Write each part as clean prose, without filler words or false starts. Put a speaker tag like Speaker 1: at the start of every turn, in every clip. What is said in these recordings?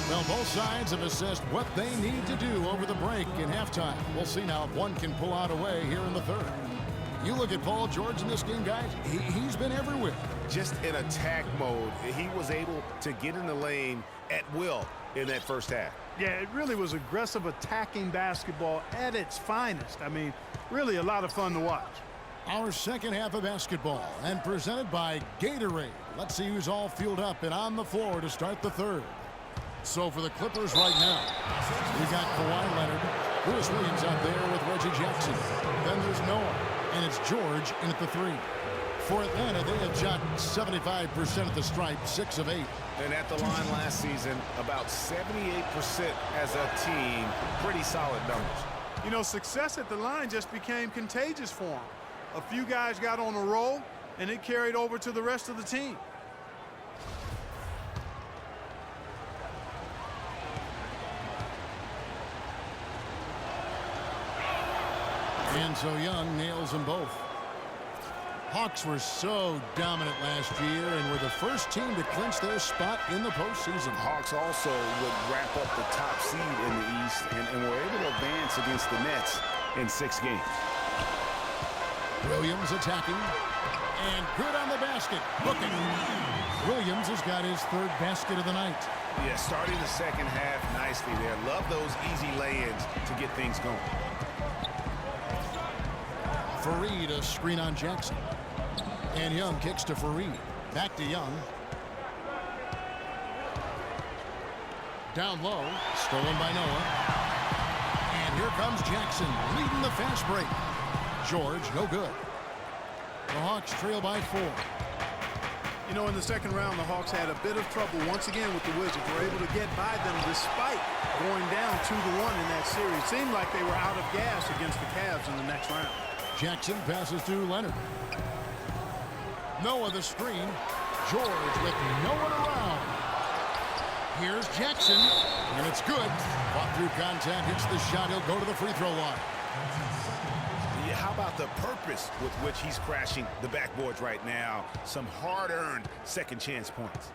Speaker 1: Well, both sides have assessed what they need to do over the break in halftime. We'll see now if one can pull out a way here in the third. You look at Paul George in this game, guys. He's been everywhere.
Speaker 2: Just in attack mode. He was able to get in the lane at will in that first half.
Speaker 3: Yeah, it really was aggressive attacking basketball at its finest. I mean, really a lot of fun to watch.
Speaker 1: Our second half of basketball and presented by Gatorade. Let's see who's all fueled up and on the floor to start the third. So for the Clippers right now, we got Kawhi Leonard, Lewis Williams out there with Reggie Jackson. Then there's Noah, and it's George in at the three. For Atlanta, they have shot 75% at the stripe, 6 of 8.
Speaker 2: And at the line last season, about 78% as a team. Pretty solid numbers.
Speaker 3: You know, success at the line just became contagious for them. A few guys got on a roll, and it carried over to the rest of the team.
Speaker 1: And so Young nails them both. Hawks were so dominant last year and were the first team to clinch their spot in the postseason.
Speaker 2: Hawks also would wrap up the top seed in the East and were able to advance against the Nets in 6 games.
Speaker 1: Williams attacking. And good on the basket. Booking. Williams has got his 3rd basket of the night.
Speaker 2: Yeah, starting the second half nicely there. Love those easy lay-ins to get things going.
Speaker 1: Fareed, a screen on Jackson. And Young kicks to Fareed. Back to Young. Down low. Stolen by Noah. And here comes Jackson leading the fast break. George, no good. The Hawks trail by 4.
Speaker 3: You know, in the second round, the Hawks had a bit of trouble once again with the Wizards. Were able to get by them despite going down 2-1 in that series. Seemed like they were out of gas against the Cavs in the next round.
Speaker 1: Jackson passes to Leonard. Noah the screen. George with no one around. Here's Jackson, and it's good. Fought through contact, hits the shot. He'll go to the free throw line.
Speaker 2: Yeah, how about the purpose with which he's crashing the backboards right now? Some hard-earned second chance points.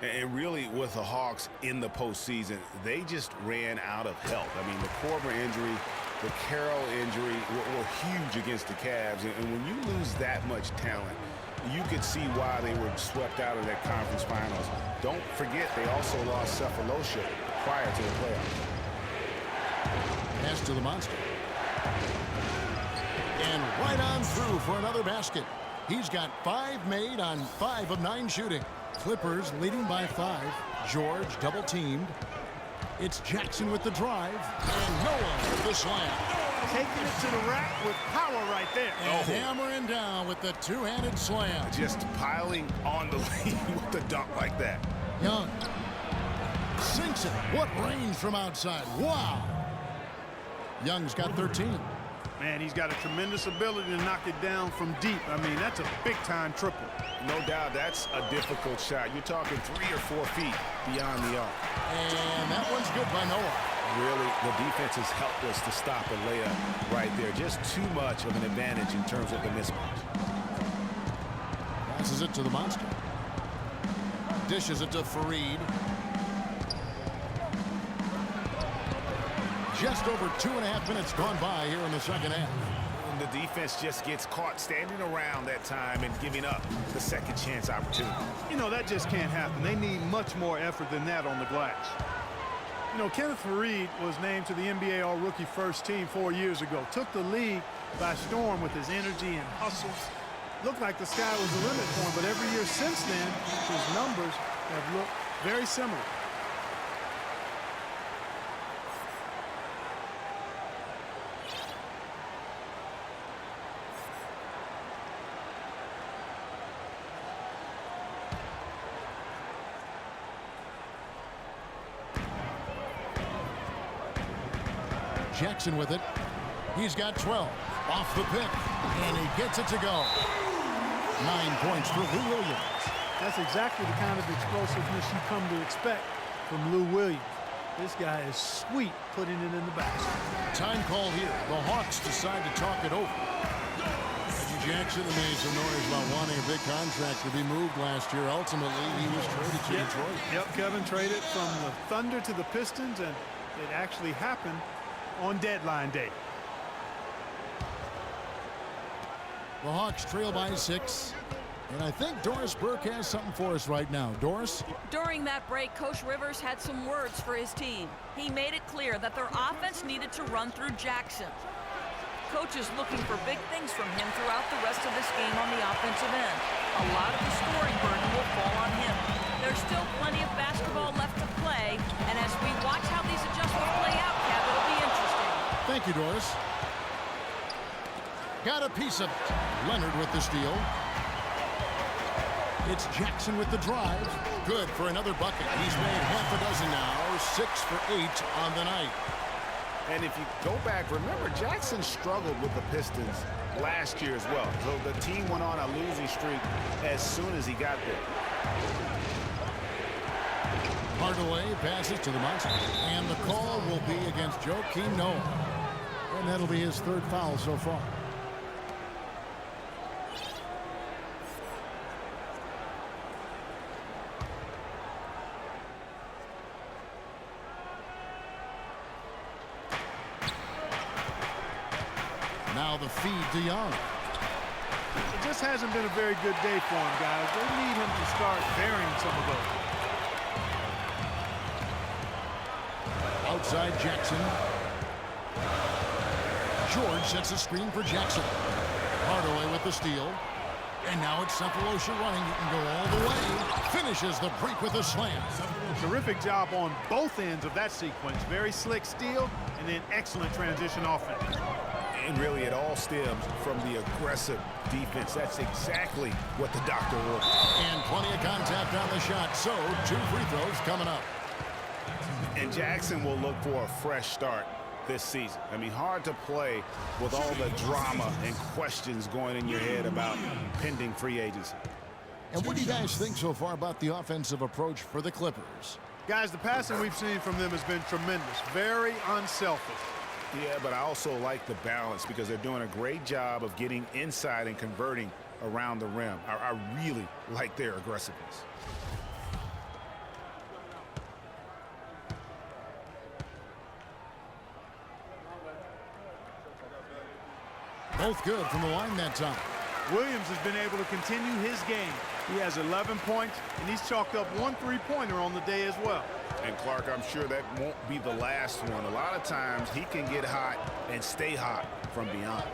Speaker 2: And really, with the Hawks in the postseason, they just ran out of help. I mean, the Korver injury, the Carroll injury were huge against the Cavs. And when you lose that much talent, you could see why they were swept out of that conference finals. Don't forget, they also lost Cephalosha prior to the playoffs.
Speaker 1: Pass to the monster. And right on through for another basket. He's got 5 made on 5 of 9 shooting. Clippers leading by 5. George double teamed. It's Jackson with the drive. And Noah with the slam.
Speaker 3: Taking it to the rack with power right there.
Speaker 1: And hammering down with the two-handed slam.
Speaker 2: Just piling on the lead with the dunk like that.
Speaker 1: Young sinks it. What range from outside. Wow. Young's got 13.
Speaker 3: Man, he's got a tremendous ability to knock it down from deep. I mean, that's a big-time triple.
Speaker 2: No doubt that's a difficult shot. You're talking 3 or 4 feet beyond the arc.
Speaker 1: And that one's good by Noah.
Speaker 2: Really, the defense is helpless to stop a layup right there. Just too much of an advantage in terms of the mismatch.
Speaker 1: Passes it to the monster. Dishes it to Fareed. Just over 2.5 minutes gone by here in the second half.
Speaker 2: And the defense just gets caught standing around that time and giving up the second chance opportunity.
Speaker 3: You know, that just can't happen. They need much more effort than that on the glass. You know, Kenneth Fareed was named to the NBA All-Rookie First Team 4 years ago. Took the league by storm with his energy and hustle. Looked like the sky was the limit for him, but every year since then, his numbers have looked very similar.
Speaker 1: Jackson with it. He's got 12 off the pick, and he gets it to go. 9 points for Lou Williams.
Speaker 3: That's exactly the kind of explosiveness you come to expect from Lou Williams. This guy is sweet putting it in the basket.
Speaker 1: Time call here. The Hawks decide to talk it over. Jackson made some noise about wanting a big contract to be moved last year. Ultimately, he was traded to Detroit.
Speaker 3: Yep, Kevin traded from the Thunder to the Pistons, and it actually happened on deadline day.
Speaker 1: The Hawks trail by 6. And I think Doris Burke has something for us right now. Doris?
Speaker 4: During that break, Coach Rivers had some words for his team. He made it clear that their offense needed to run through Jackson. Coach is looking for big things from him throughout the rest of this game on the offensive end. A lot of the scoring burden will fall on him. There's still plenty of basketball left to play, and as we watch how these adjustments play out, Kev, it'll be interesting.
Speaker 1: Thank you, Doris. Got a piece of it. Leonard with the steal. It's Jackson with the drive. Good for another bucket. He's made half a dozen now. 6 for 8 on the night.
Speaker 2: And if you go back, remember Jackson struggled with the Pistons last year as well. So the team went on a losing streak as soon as he got there.
Speaker 1: Hardaway passes to the monster. And the call will be against Joakim Noah. And that'll be his 3rd foul so far. Now the feed to Young.
Speaker 3: It just hasn't been a very good day for him, guys. They need him to start varying some of those.
Speaker 1: Outside Jackson. George sets a screen for Jackson. Hardaway with the steal. And now it's Sefolosha running. You can go all the way. Finishes the break with a slam.
Speaker 3: Terrific job on both ends of that sequence. Very slick steal and then excellent transition offense.
Speaker 2: And really, it all stems from the aggressive defense. That's exactly what the doctor ordered.
Speaker 1: And plenty of contact on the shot. So 2 free throws coming up.
Speaker 2: And Jackson will look for a fresh start this season. I mean, hard to play with all the drama and questions going in your head about pending free agency.
Speaker 1: And what do you guys think so far about the offensive approach for the Clippers?
Speaker 3: Guys, the passing we've seen from them has been tremendous. Very unselfish.
Speaker 2: Yeah, but I also like the balance because they're doing a great job of getting inside and converting around the rim. I really like their aggressiveness.
Speaker 1: Both good from the line that time.
Speaker 3: Williams has been able to continue his game. He has 11 points, and he's chalked up 1 3-pointer on the day as well.
Speaker 2: And Clark, I'm sure that won't be the last one. A lot of times he can get hot and stay hot from beyond.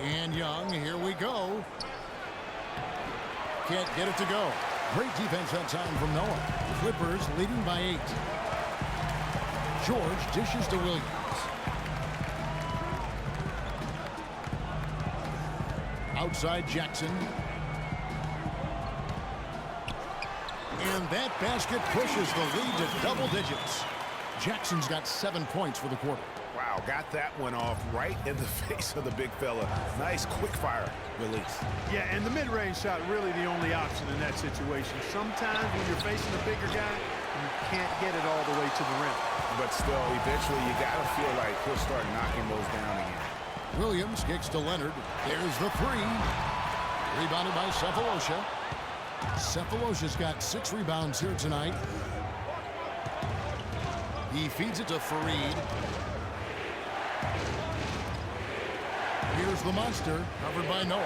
Speaker 1: And Young, here we go. Can't get it to go. Great defense that time from Noah. Clippers leading by 8. George dishes to Williams. Outside Jackson. And that basket pushes the lead to double digits. Jackson's got 7 points for the quarter.
Speaker 2: Wow, got that one off right in the face of the big fella. Nice quick fire release.
Speaker 3: Yeah, and the mid-range shot really the only option in that situation. Sometimes when you're facing a bigger guy, you can't get it all the way to the rim.
Speaker 2: But still, eventually you got to feel like he'll start knocking those down again.
Speaker 1: Williams kicks to Leonard. There's the 3. Rebounded by Sefolosha. Sefolosha's got 6 rebounds here tonight. He feeds it to Fareed. Here's the monster, covered by Noah.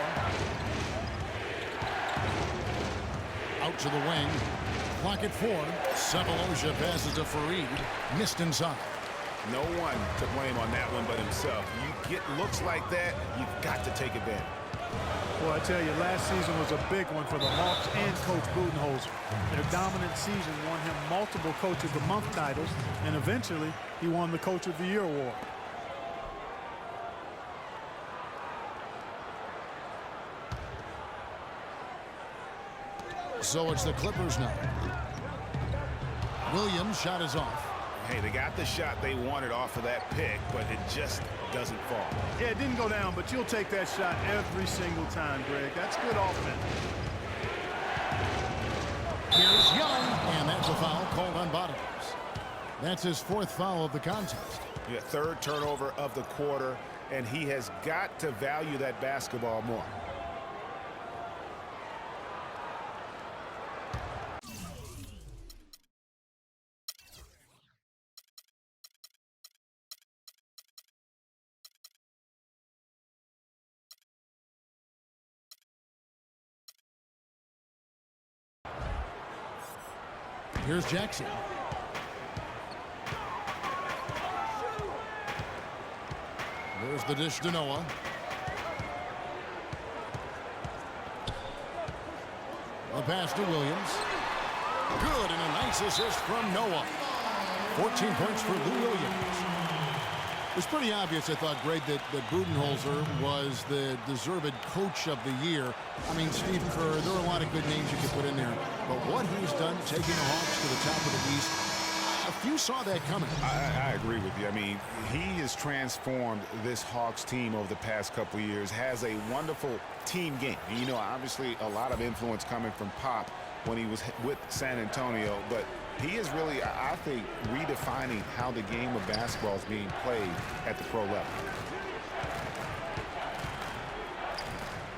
Speaker 1: Out to the wing. Clock at 4. Sefolosha passes to Fareed. Missed inside.
Speaker 2: No one to blame on that one but himself. You get looks like that, you've got to take advantage.
Speaker 3: Well, I tell you, last season was a big one for the Hawks and Coach Budenholzer. Their dominant season won him multiple Coach of the Month titles, and eventually he won the Coach of the Year award.
Speaker 1: So it's the Clippers now. Williams' shot is off.
Speaker 2: Hey, they got the shot they wanted off of that pick, but it just doesn't fall.
Speaker 3: Yeah, it didn't go down, but you'll take that shot every single time, Greg. That's good offense.
Speaker 1: Here's Young, and that's a foul called on Bottomless. That's his 4th foul of the contest.
Speaker 2: Yeah, 3rd turnover of the quarter, and he has got to value that basketball more.
Speaker 1: Here's Jackson. There's the dish to Noah. A pass to Williams. Good, and a nice assist from Noah. 14 points for Lou Williams. It's pretty obvious, I thought, Greg, that Budenholzer was the deserved coach of the year. I mean, Steve Kerr, there are a lot of good names you could put in there. But what he's done, taking the Hawks to the top of the East, a few saw that coming.
Speaker 2: I agree with you. I mean, he has transformed this Hawks team over the past couple of years, has a wonderful team game. And, you know, obviously a lot of influence coming from Pop when he was with San Antonio, but he is really, I think, redefining how the game of basketball is being played at the pro level.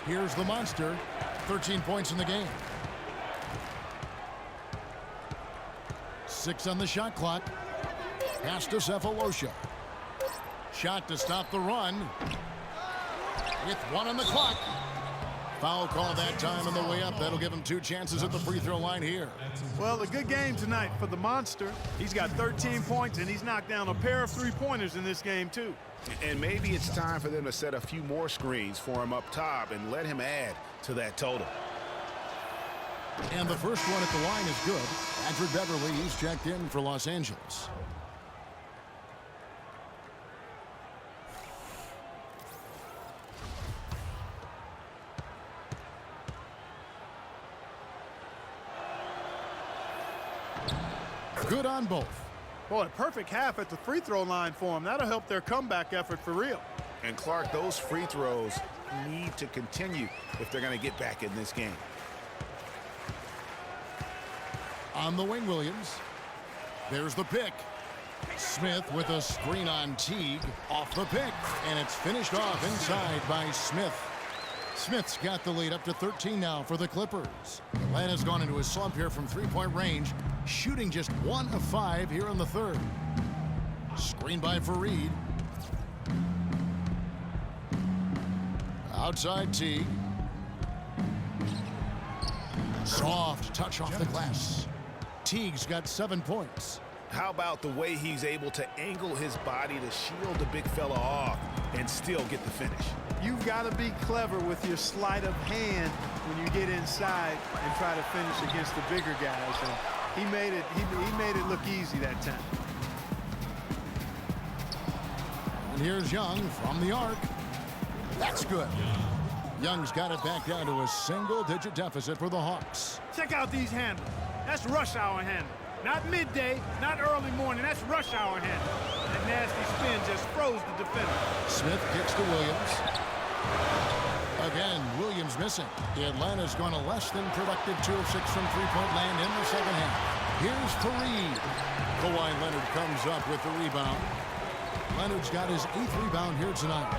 Speaker 1: Here's the monster. 13 points in the game. 6 on the shot clock. Pass to Sefolosha. Shot to stop the run. With 1 on the clock. Foul call that time on the way up. That'll give him 2 chances at the free throw line here.
Speaker 3: Well, a good game tonight for the monster. He's got 13 points, and he's knocked down a pair of three-pointers in this game, too.
Speaker 2: And maybe it's time for them to set a few more screens for him up top and let him add to that total.
Speaker 1: And the first one at the line is good. Patrick Beverly, he's checked in for Los Angeles. Good on both.
Speaker 3: Boy, a perfect half at the free throw line for him. That'll help their comeback effort for real.
Speaker 2: And Clark, those free throws need to continue if they're going to get back in this game.
Speaker 1: On the wing, Williams. There's the pick. Smith with a screen on Teague. Off the pick. And it's finished off inside by Smith. Smith's got the lead up to 13 now for the Clippers. Atlanta's gone into a slump here from three-point range, shooting just 1 of 5 here in the third. Screen by Fareed. Outside Teague. Soft touch off the glass. Teague's got 7 points.
Speaker 2: How about the way he's able to angle his body to shield the big fella off and still get the finish?
Speaker 3: You've got to be clever with your sleight of hand when you get inside and try to finish against the bigger guys. And he made it look easy that time.
Speaker 1: And here's Young from the arc. That's good. Young's got it back down to a single-digit deficit for the Hawks.
Speaker 3: Check out these handles. That's rush hour handle. Not midday, not early morning. That's rush hour handle. That nasty spin just froze the defender.
Speaker 1: Smith kicks to Williams. Again, Williams missing. Atlanta's gone a less than productive 2 of 6 from three-point land in the second half. Here's Fareed. Kawhi Leonard comes up with the rebound. Leonard's got his 8th rebound here tonight.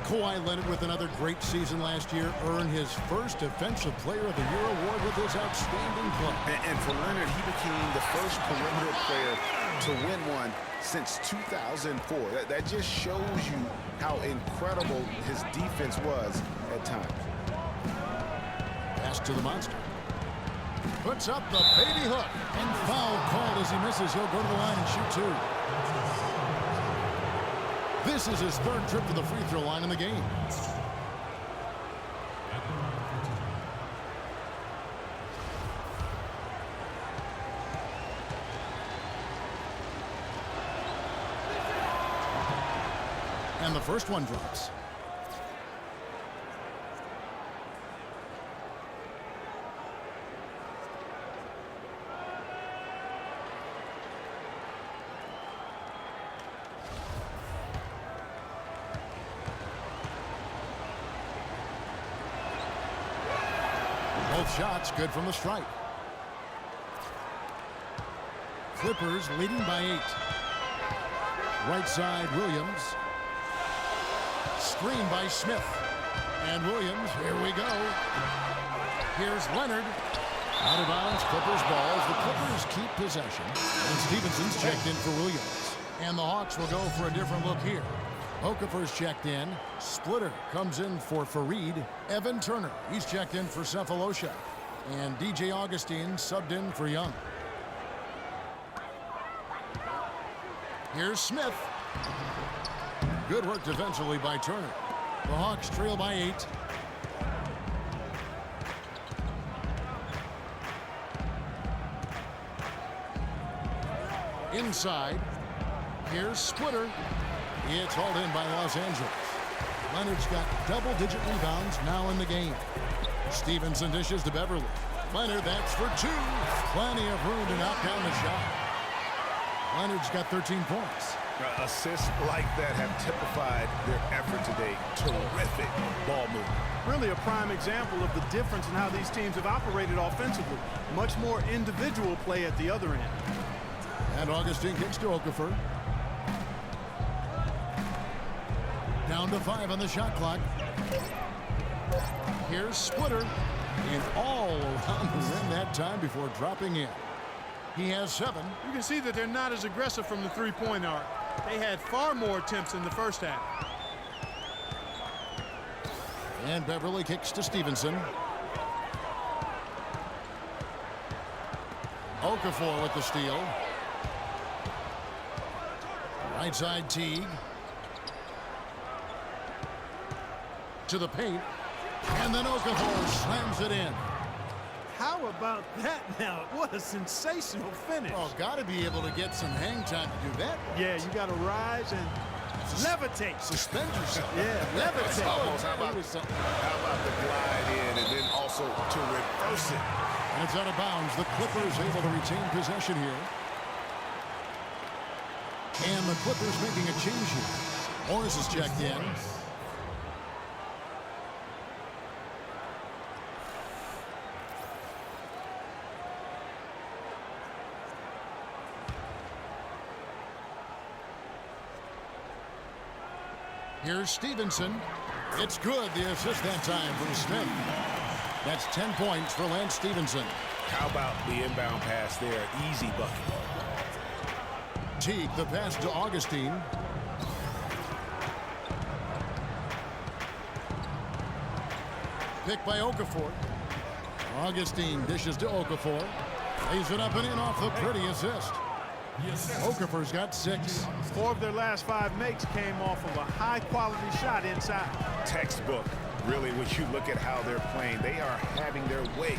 Speaker 1: Kawhi Leonard, with another great season last year, earned his first Defensive Player of the Year award with his outstanding play.
Speaker 2: And for Leonard, he became the first perimeter player to win one since 2004. That just shows you how incredible his defense was at times.
Speaker 1: Pass to the monster. Puts up the baby hook. And foul called as he misses. He'll go to the line and shoot 2. This is his 3rd trip to the free throw line in the game. And the first one drops. Both shots good from the stripe. Clippers leading by 8. Right side, Williams. Screen by Smith. And Williams, here we go. Here's Leonard. Out of bounds, Clippers ball as the Clippers keep possession. And Stevenson's checked in for Williams. And the Hawks will go for a different look here. Okafor's checked in. Splitter comes in for Fareed. Evan Turner, he's checked in for Cephalosha. And DJ Augustine subbed in for Young. Here's Smith. Good work defensively by Turner. The Hawks trail by 8. Inside. Here's Splitter. It's hauled in by Los Angeles. Leonard's got double-digit rebounds now in the game. Stevenson dishes to Beverly. Leonard, that's for 2. Plenty of room to knock down the shot. Leonard's got 13 points.
Speaker 2: Assists like that have typified their effort today. Terrific ball movement.
Speaker 3: Really a prime example of the difference in how these teams have operated offensively. Much more individual play at the other end.
Speaker 1: And Augustine kicks to Okafor. Down to 5 on the shot clock. Here's Splitter. And all around the rim that time before dropping in. He has 7.
Speaker 3: You can see that they're not as aggressive from the three-point arc. They had far more attempts in the first half.
Speaker 1: And Beverly kicks to Stevenson. Okafor with the steal. Right side Teague. To the paint. And then Okafor slams it in.
Speaker 3: How about that now? What a sensational finish.
Speaker 1: Oh, got to be able to get some hang time to do that.
Speaker 3: Yeah, you got to rise and levitate.
Speaker 1: Suspend yourself.
Speaker 3: Yeah, levitate.
Speaker 2: How about the glide in and then also to reverse it?
Speaker 1: And it's out of bounds. The Clippers able to retain possession here. And the Clippers making a change here. Morris is checked in. Here's Stevenson. It's good. The assist that time from Smith. That's 10 points for Lance Stevenson.
Speaker 2: How about the inbound pass there? Easy bucket.
Speaker 1: Teague, the pass to Augustine. Picked by Okafor. Augustine dishes to Okafor. Lays it up and in off the pretty assist. Okafor's got 6.
Speaker 3: 4 of their last 5 makes came off of a high-quality shot inside.
Speaker 2: Textbook. Really, when you look at how they're playing, they are having their way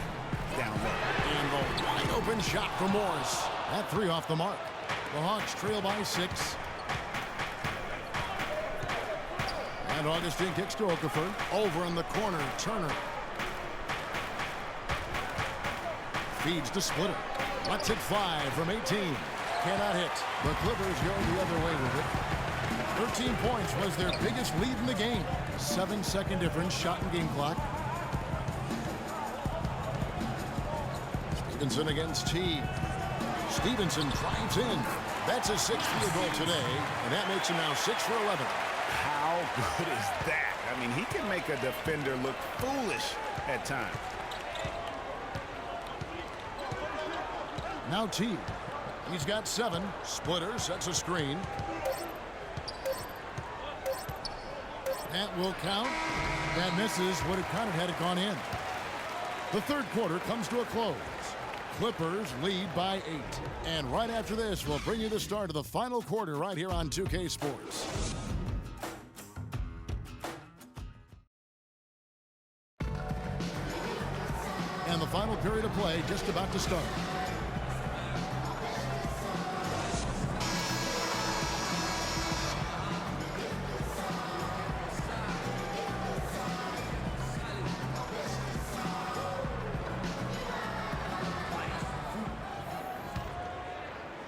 Speaker 2: down low.
Speaker 1: And the wide open shot for Morris. That 3 off the mark. The Hawks trail by 6. And Augustine kicks to Okafor. Over in the corner, Turner. Feeds to Splitter. Lets it fly from 18. Cannot hit. The Clippers go the other way with it. 13 points was their biggest lead in the game. 7-second difference, shot and game clock. Stevenson against Teague. Stevenson drives in. That's his 6th field goal today, and that makes him now 6 for 11.
Speaker 2: How good is that? I mean, he can make a defender look foolish at times.
Speaker 1: Now Teague. He's got 7. Splitter sets a screen. That will count. That misses. Would have counted had it gone in. The third quarter comes to a close. Clippers lead by 8. And right after this, we'll bring you the start of the final quarter right here on 2K Sports. And the final period of play just about to start.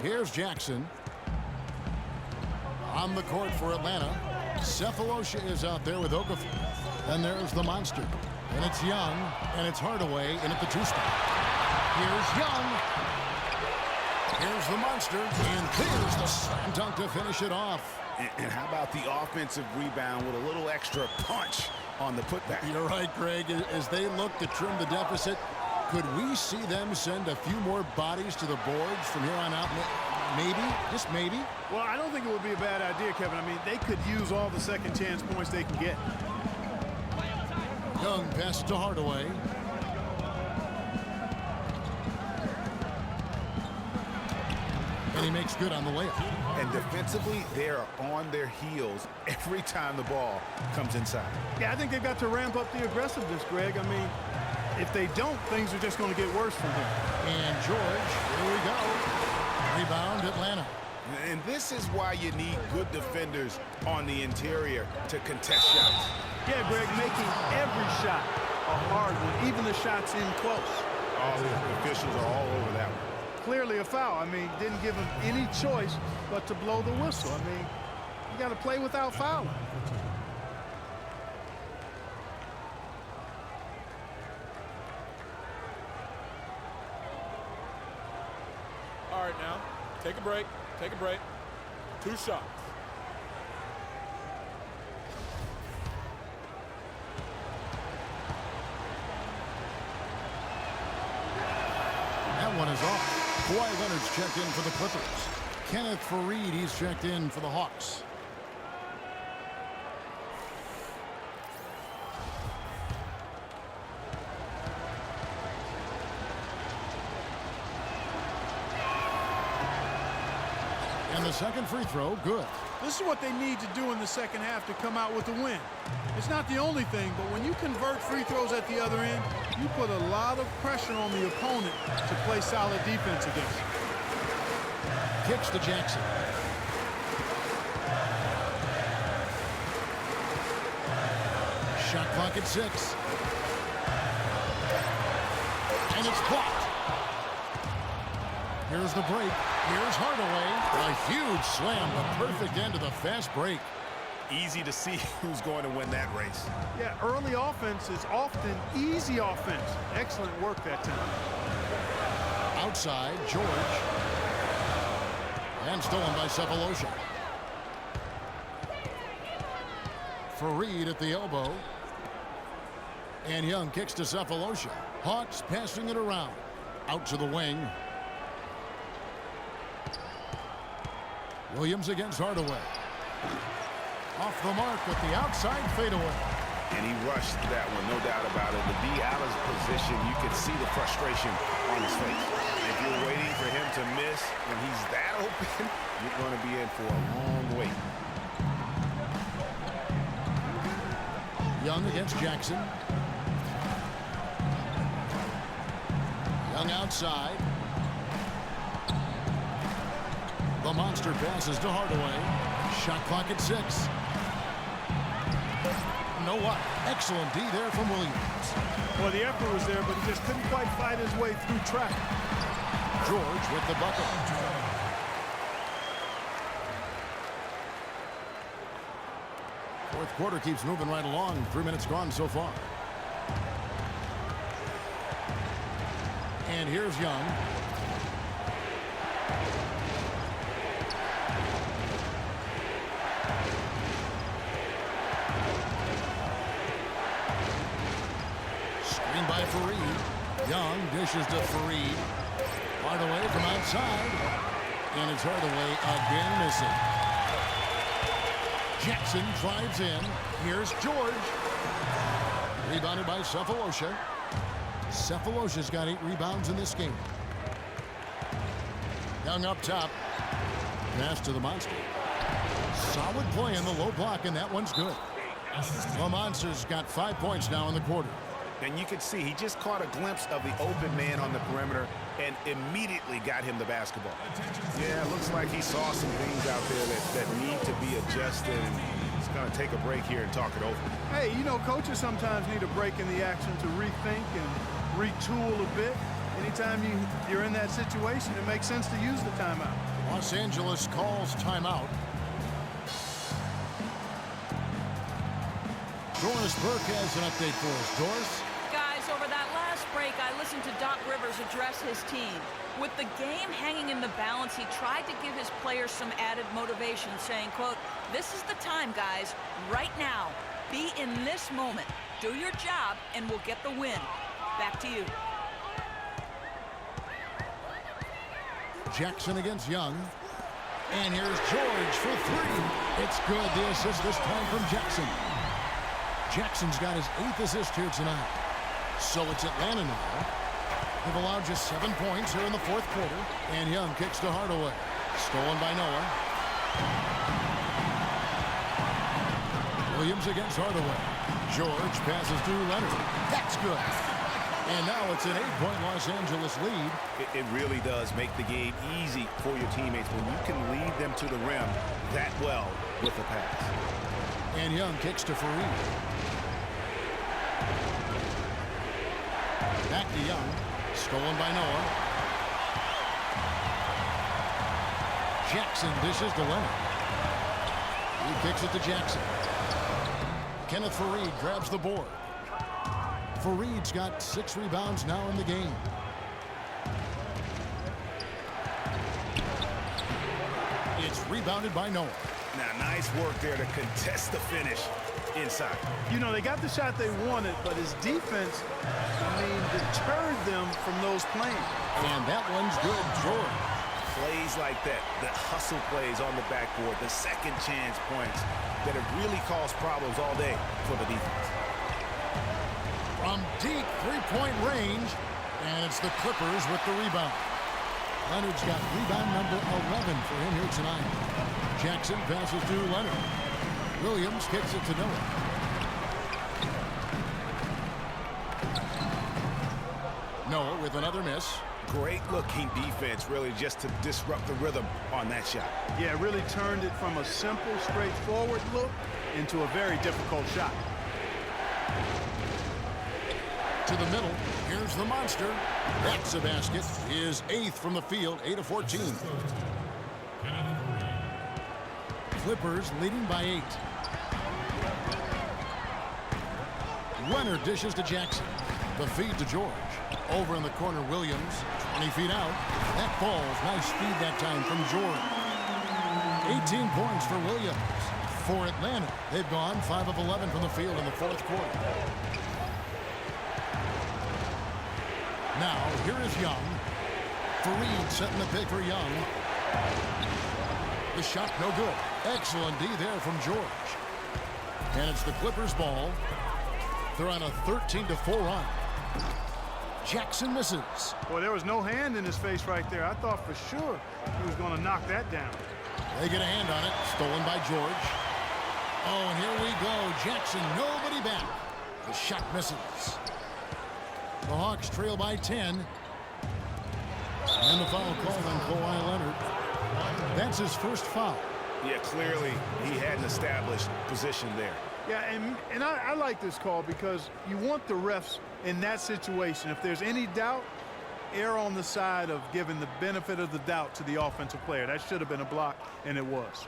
Speaker 1: Here's Jackson. On the court for Atlanta. Cephalosha is out there with Okafor. And there's the monster. And it's Young. And it's Hardaway in at the 2 spot. Here's Young. Here's the monster. And there's the slam dunk to finish it off.
Speaker 2: And how about the offensive rebound with a little extra punch on the putback?
Speaker 1: You're right, Greg. As they look to trim the deficit, could we see them send a few more bodies to the boards from here on out? Maybe, just maybe.
Speaker 3: Well, I don't think it would be a bad idea, Kevin. I mean, they could use all the second chance points they can get.
Speaker 1: Young passes to Hardaway. And he makes good on the layup.
Speaker 2: And defensively, they're on their heels every time the ball comes inside.
Speaker 3: Yeah, I think they've got to ramp up the aggressiveness, Greg. I mean, if they don't, things are just going to get worse from here.
Speaker 1: And George, here we go. Rebound, Atlanta.
Speaker 2: And this is why you need good defenders on the interior to contest shots.
Speaker 3: Yeah, Greg, making every shot a hard one, even the shots in close.
Speaker 2: All the officials are all over that one.
Speaker 3: Clearly a foul. I mean, didn't give him any choice but to blow the whistle. I mean, you got to play without fouling.
Speaker 5: All right, now, take a break. Take a break. 2 shots.
Speaker 1: That one is off. Kawhi Leonard's checked in for the Clippers. Kenneth Faried, he's checked in for the Hawks. And the second free throw, good.
Speaker 3: This is what they need to do in the second half to come out with a win. It's not the only thing, but when you convert free throws at the other end, you put a lot of pressure on the opponent to play solid defense against.
Speaker 1: Kicks to Jackson. Shot clock at 6. And it's blocked. Here's the break. Here's Hardaway. A huge slam, the perfect end of the fast break.
Speaker 2: Easy to see who's going to win that race.
Speaker 3: Yeah, early offense is often easy offense. Excellent work that time.
Speaker 1: Outside, George. And stolen by Cephalosha. Faried at the elbow. And Young kicks to Cephalosha. Hawks passing it around. Out to the wing. Williams against Hardaway. Off the mark with the outside fadeaway.
Speaker 2: And he rushed that one, no doubt about it. To be out of position, you could see the frustration on his face. If you're waiting for him to miss when he's that open, you're going to be in for a long wait.
Speaker 1: Young against Jackson. Young outside. The monster passes to Hardaway. Shot clock at 6. Know what? Excellent D there from Williams.
Speaker 3: Well, the effort was there, but he just couldn't quite fight his way through traffic.
Speaker 1: George with the bucket. Fourth quarter keeps moving right along. 3 minutes gone so far. And here's Young. Screen by Faried. Young dishes to Faried. Hardaway from outside. And it's Hardaway again missing. Jackson drives in. Here's George. Rebounded by Cephalosha. Cephalosha's got 8 rebounds in this game. Young up top. Pass to the monster. Solid play in the low block, and that one's good. The monster's got 5 points now in the quarter.
Speaker 2: And you could see he just caught a glimpse of the open man on the perimeter and immediately got him the basketball. Yeah, it looks like he saw some things out there that need to be adjusted, and he's going to take a break here and talk it over.
Speaker 3: Hey, you know, coaches sometimes need a break in the action to rethink and retool a bit. Anytime you're in that situation, it makes sense to use the timeout.
Speaker 1: Los Angeles calls timeout. Doris Burke has an update for us. Doris?
Speaker 4: Guys, over that last break, I listened listen to Doc Rivers address his team. With the game hanging in the balance, he tried to give his players some added motivation, saying, quote, "This is the time, guys, right now. Be in this moment. Do your job, and we'll get the win." Back to you.
Speaker 1: Jackson against Young. And here's George for three. It's good. The assist this time from Jackson. Jackson's got his 8th assist here tonight. So it's Atlanta now. They've allowed just 7 points here in the 4th quarter. And Young kicks to Hardaway. Stolen by Noah. Williams against Hardaway. George passes to Leonard. That's good. And now it's an 8-point Los Angeles lead.
Speaker 2: It really does make the game easy for your teammates when you can lead them to the rim that well with a pass.
Speaker 1: And Young kicks to Fareed. Back to Young. Stolen by Noah. Jackson dishes to Leonard. He kicks it to Jackson. Kenneth Fareed grabs the board. Fareed's got 6 rebounds now in the game. It's rebounded by Noah.
Speaker 2: Now, nice work there to contest the finish inside.
Speaker 3: You know, they got the shot they wanted, but his defense, deterred them from those plays.
Speaker 1: And that one's good. George.
Speaker 2: Plays like that, the hustle plays on the backboard, the second chance points that have really caused problems all day for the defense.
Speaker 1: From deep 3-point range, and it's the Clippers with the rebound. Leonard's got rebound number 11 for him here tonight. Jackson passes to Leonard. Williams kicks it to Noah. Noah with another miss.
Speaker 2: Great looking defense, really, just to disrupt the rhythm on that shot.
Speaker 3: Yeah, really turned it from a simple, straightforward look into a very difficult shot.
Speaker 1: To the middle. Here's the monster. That's a basket. His 8th from the field, 8 of 14. Clippers leading by 8. Leonard dishes to Jackson. The feed to George. Over in the corner, Williams. 20 feet out. That falls. Nice feed that time from George. 18 points for Williams. For Atlanta, they've gone 5 of 11 from the field in the 4th quarter. Now, here is Young. Fareed setting the pick for Young. The shot no good. Excellent D there from George. And it's the Clippers' ball. They're on a 13-4 run. Jackson misses.
Speaker 3: Boy, there was no hand in his face right there. I thought for sure he was going to knock that down.
Speaker 1: They get a hand on it. Stolen by George. Oh, and here we go. Jackson, nobody back. The shot misses. The Hawks trail by 10. And the foul called on Kawhi Leonard. That's his first foul.
Speaker 2: Yeah, clearly he had an established position there.
Speaker 3: Yeah, and I like this call because you want the refs in that situation. If there's any doubt, err on the side of giving the benefit of the doubt to the offensive player. That should have been a block, and it was.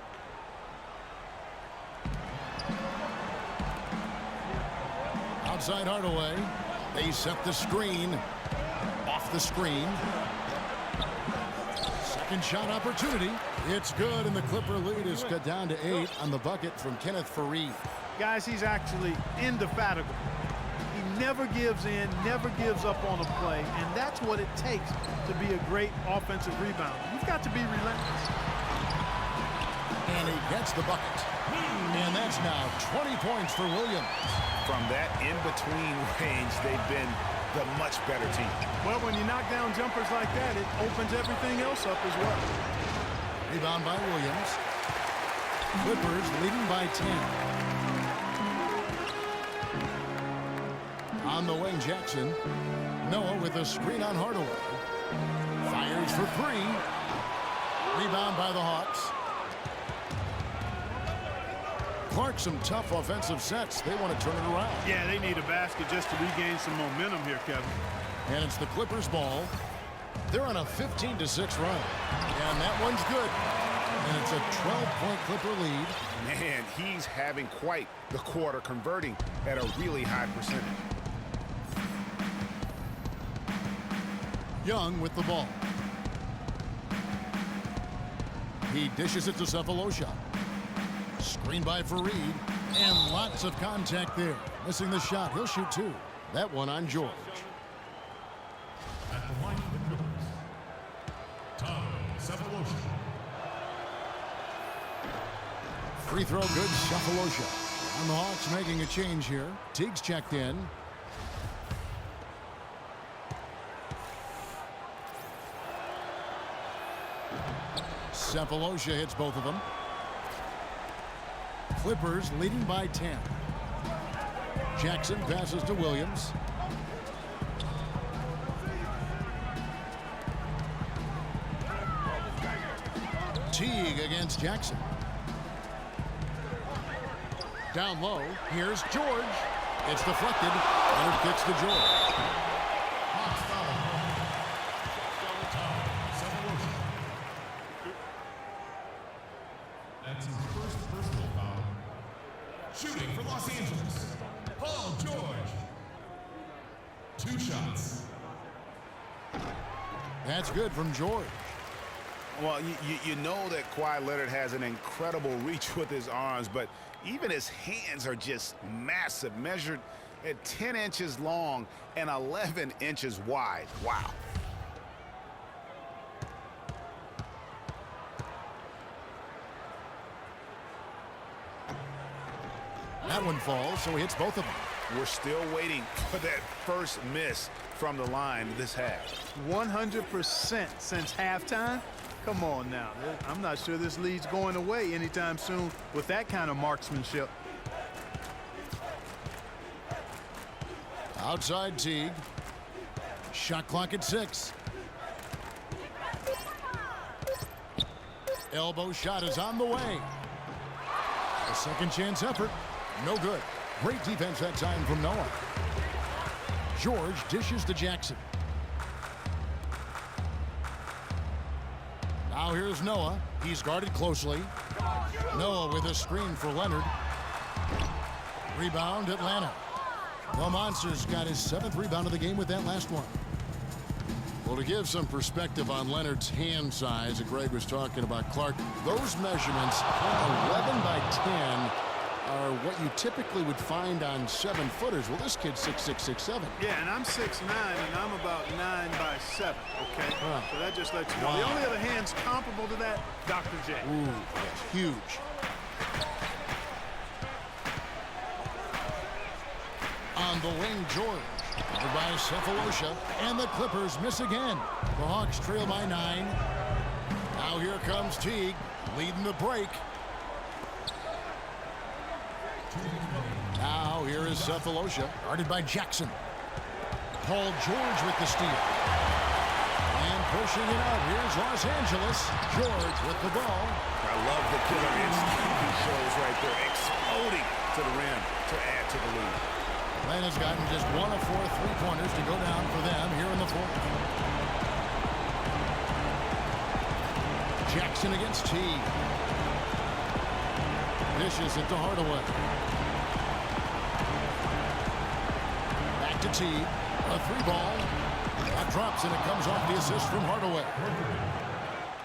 Speaker 1: Outside Hardaway. They set the screen. Off the screen. Second shot opportunity. It's good, and the Clipper lead is cut down to 8 on the bucket from Kenneth Fareed.
Speaker 3: Guys, he's actually indefatigable. He never gives in, never gives up on a play, and that's what it takes to be a great offensive rebounder. You've got to be relentless.
Speaker 1: And he gets the bucket. And that's now 20 points for Williams.
Speaker 2: From that in-between range, they've been the much better team.
Speaker 3: Well, when you knock down jumpers like that, it opens everything else up as well.
Speaker 1: Rebound by Williams. Clippers leading by 10. On the wing, Jackson. Noah with a screen on Hardaway. Fires for 3. Rebound by the Hawks. Clark, some tough offensive sets. They want to turn it around.
Speaker 3: Yeah, they need a basket just to regain some momentum here, Kevin.
Speaker 1: And it's the Clippers' ball. They're on a 15-6 run. And that one's good. And it's a 12-point Clipper lead.
Speaker 2: Man, he's having quite the quarter, converting at a really high percentage.
Speaker 1: Young with the ball. He dishes it to Cephalosha. Screen by Fareed. And lots of contact there. Missing the shot. He'll shoot two. That one on George.
Speaker 6: At the line of the Clippers, Tom Cephalosha.
Speaker 1: Free throw good, Cephalosha. And the Hawks making a change here. Teague's checked in. Cephalosha hits both of them. Clippers leading by 10. Jackson passes to Williams. Teague against Jackson. Down low, here's George. It's deflected, and it kicks to George.
Speaker 6: Hawks foul. Tom Cephalosha. That's his first personal foul. Shooting for Los Angeles, Paul George. 2 shots.
Speaker 1: That's good from George.
Speaker 2: Well, you know that Kawhi Leonard has an incredible reach with his arms, but even his hands are just massive, measured at 10 inches long and 11 inches wide. Wow.
Speaker 1: That one falls, so he hits both of them.
Speaker 2: We're still waiting for that first miss from the line this half.
Speaker 3: 100% since halftime. Come on now. I'm not sure this lead's going away anytime soon with that kind of marksmanship.
Speaker 1: Outside Teague. Shot clock at 6. Elbow shot is on the way. A second chance effort. No good. Great defense that time from Noah. George dishes to Jackson. Now here's Noah. He's guarded closely. Noah with a screen for Leonard. Rebound Atlanta. The Monsters got his 7th rebound of the game with that last one. Well, to give some perspective on Leonard's hand size that Greg was talking about, Clark, those measurements, 11 by 10, are what you typically would find on 7-footers. Well, this kid's 6'6", 6'7".
Speaker 3: Yeah, and I'm 6'9", and I'm about 9 by 7, okay? So that just lets you know.
Speaker 1: Wow.
Speaker 3: The only other hands comparable to that, Dr. J.
Speaker 1: Ooh, that's huge. On the wing, George. Covered by Cephalosha, and the Clippers miss again. The Hawks trail by 9. Now here comes Teague, leading the break. Now here is Cephalosha, guarded by Jackson. Paul George with the steal. And pushing it out, here's Los Angeles. George with the ball.
Speaker 2: I love the killer instinct he shows right there, exploding to the rim to add to the lead.
Speaker 1: Atlanta's gotten just 1 of 4 3-pointers to go down for them here in the fourth. Jackson against Teague. Dishes it to Hardaway. Back to Teague. A 3-ball. That drops, and it comes off the assist from Hardaway.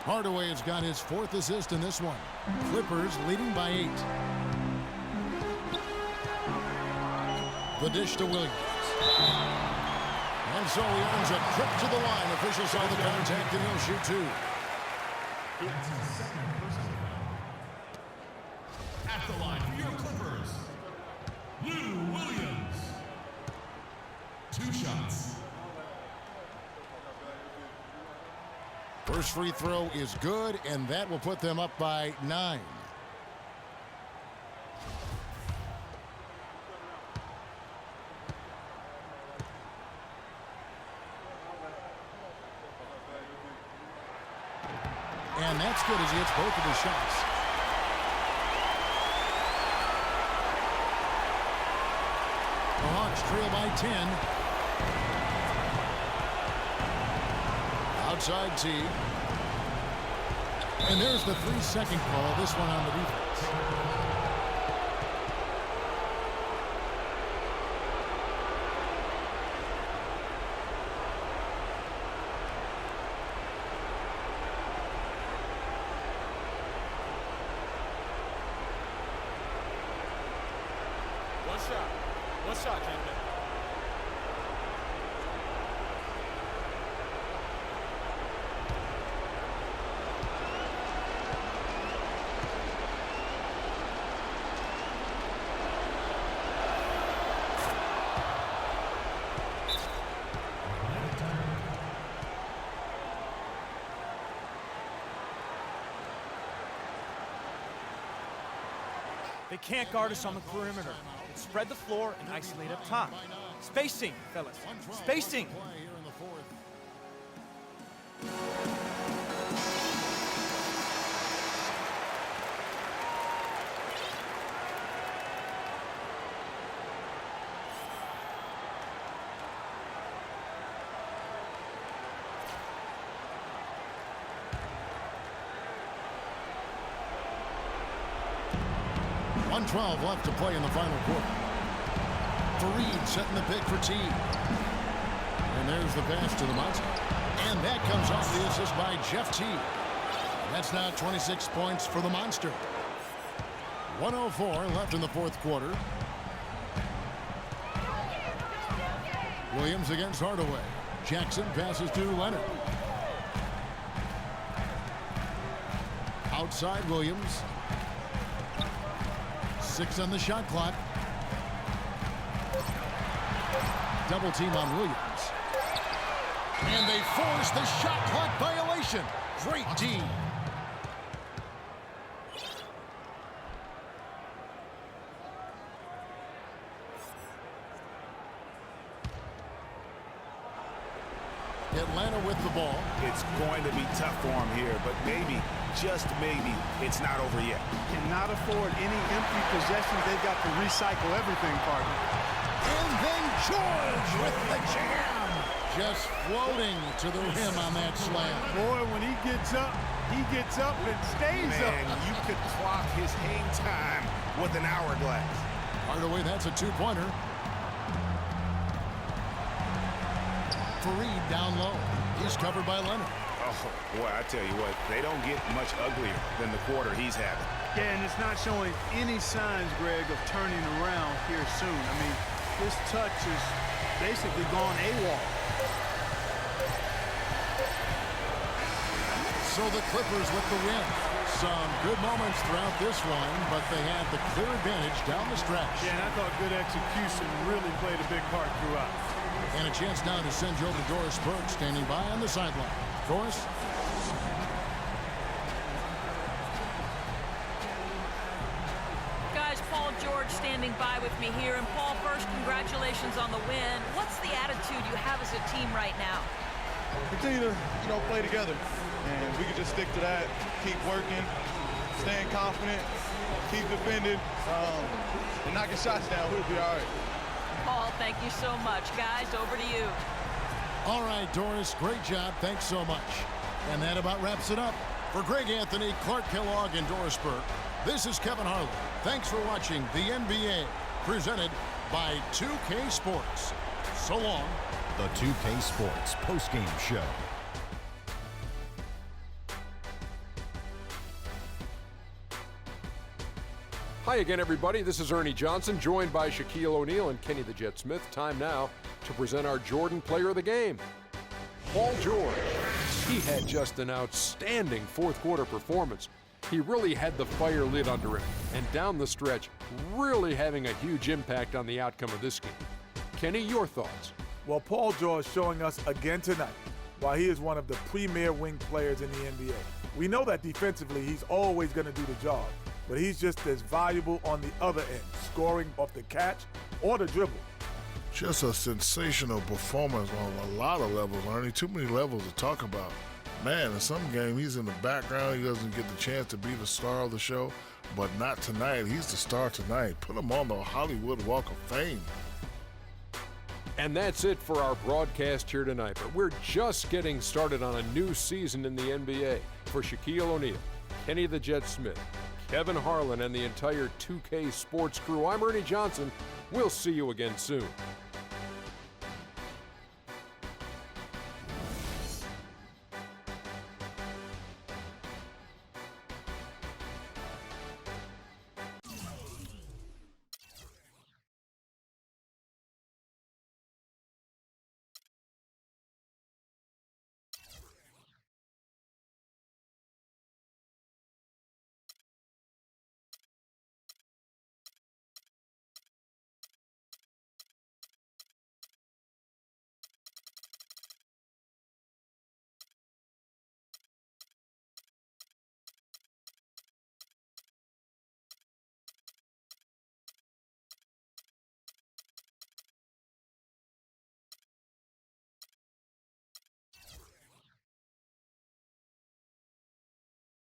Speaker 1: Hardaway has got his 4th assist in this one. Clippers leading by 8. The dish to Williams. And so he earns a trip to the line. Officials saw the contact, and he'll shoot 2.
Speaker 6: That's his 2nd personal foul. At the line for your Clippers, Lou Williams. 2 shots.
Speaker 1: First free throw is good, and that will put them up by 9. And that's good as he hits both of his shots. The Hawks trail by 10. Outside Teague. And there's the 3-second call, this one on the defense.
Speaker 5: shot. One shot, gentlemen.
Speaker 7: They can't guard us on the perimeter. Let's spread the floor and isolate up top. Spacing, fellas. Spacing.
Speaker 1: Play here in the fourth. .112 left to play in the final quarter. Fareed setting the pick for Teague. And there's the pass to the Monster. And that comes off the assist by Jeff Teague. That's now 26 points for the Monster. 1:04 left in the fourth quarter. Williams against Hardaway. Jackson passes to Leonard. Outside Williams. 6 on the shot clock. Double team on Williams. And they force the shot clock violation. Great D. Atlanta with the ball.
Speaker 2: It's going to be tough for him here, but maybe, just maybe, it's not over yet.
Speaker 3: Cannot afford any empty possessions. They've got to recycle everything, partner.
Speaker 1: And then George with the jam. Just floating to the rim on that slam.
Speaker 3: Boy, when he gets up and stays up.
Speaker 2: Man, you could clock his hang time with an hourglass.
Speaker 1: Hardaway, that's a two-pointer. Fareed down low. He's covered by Leonard.
Speaker 2: Oh, boy, I tell you what, they don't get much uglier than the quarter he's having.
Speaker 3: Yeah, and it's not showing any signs, Greg, of turning around here soon. I mean, this touch is basically gone AWOL.
Speaker 1: So the Clippers with the win. Some good moments throughout this one, but they had the clear advantage down the stretch.
Speaker 3: Yeah, and I thought good execution really played a big part throughout.
Speaker 1: And a chance now to send you over to Doris Burke standing by on the sideline. Doris?
Speaker 4: Guys, Paul George standing by with me here. And Paul, first, congratulations on the win. What's the attitude you have as a team right now?
Speaker 8: Continue to, play together. And we can just stick to that, keep working, staying confident, keep defending, and knocking shots down. We'll be all right.
Speaker 4: Paul, thank you so much. Guys, over to you.
Speaker 1: All right, Doris, great job. Thanks so much. And that about wraps it up. For Greg Anthony, Clark Kellogg, and Doris Burke, this is Kevin Harlan. Thanks for watching the NBA, presented by 2K Sports. So long.
Speaker 9: The 2K Sports postgame show.
Speaker 10: Hi again, everybody. This is Ernie Johnson, joined by Shaquille O'Neal and Kenny the Jet Smith. Time now to present our Jordan Player of the Game, Paul George. He had just an outstanding fourth quarter performance. He really had the fire lit under him, and down the stretch, really having a huge impact on the outcome of this game. Kenny, your thoughts?
Speaker 11: Well, Paul George showing us again tonight why he is one of the premier wing players in the NBA. We know that defensively he's always going to do the job, but he's just as valuable on the other end, scoring off the catch or the dribble.
Speaker 12: Just a sensational performance on a lot of levels, Ernie. Too many levels to talk about. Man, in some game, he's in the background. He doesn't get the chance to be the star of the show, but not tonight. He's the star tonight. Put him on the Hollywood Walk of Fame.
Speaker 10: And that's it for our broadcast here tonight. But we're just getting started on a new season in the NBA. For Shaquille O'Neal, Kenny the Jet Smith, Kevin Harlan, and the entire 2K Sports crew, I'm Ernie Johnson. We'll see you again soon.